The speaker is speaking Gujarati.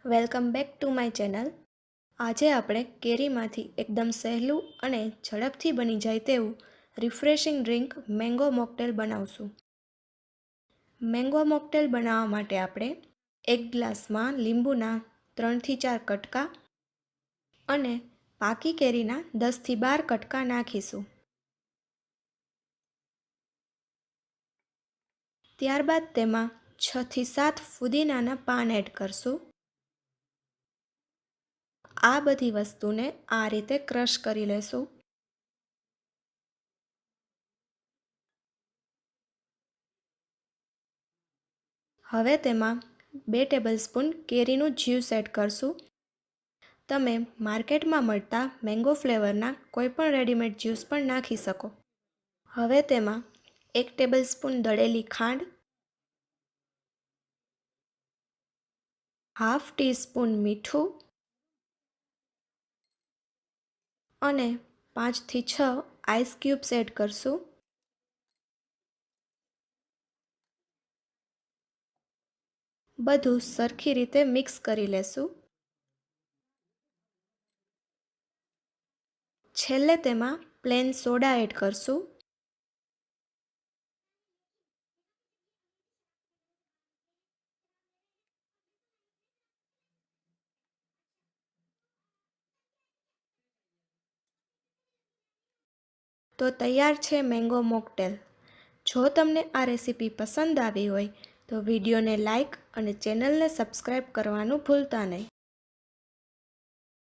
Welcome back to my channel. આજે આપણે કેરીમાંથી એકદમ સહેલું અને ઝડપથી બની જાય તેવું રિફ્રેશિંગ ડ્રિંક મેંગો મોકટેલ બનાવશું. મેંગો મોકટેલ બનાવવા માટે આપણે એક ગ્લાસમાં લીંબુના 3થી 4 કટકા અને પાકી કેરીના 10થી 12 કટકા નાખીશું. ત્યારબાદ તેમાં 6થી 7 ફુદીનાના પાન એડ કરશું. આ બધી વસ્તુને આ રીતે ક્રશ કરી લેશું. હવે તેમાં 2 ટેબલસ્પૂન કેરીનું જ્યુસ એડ કરશું. તમે માર્કેટમાં મળતા મેંગો ફ્લેવરના કોઈપણ રેડીમેડ જ્યુસ પણ નાખી શકો. હવે તેમાં 1 ટેબલસ્પૂન દળેલી ખાંડ, હાફ ટીસ્પૂન મીઠું અને 5થી 6 આઈસ ક્યુબ્સ એડ કરશું. બધું સરખી રીતે મિક્સ કરી લેશું. છેલ્લે તેમાં પ્લેન સોડા એડ કરશું. તો તૈયાર છે મેંગો મોકટેલ. જો તમને આ રેસીપી પસંદ આવી હોય તો વિડીયોને લાઈક અને ચેનલને સબસ્ક્રાઈબ કરવાનું ભૂલતા નહીં.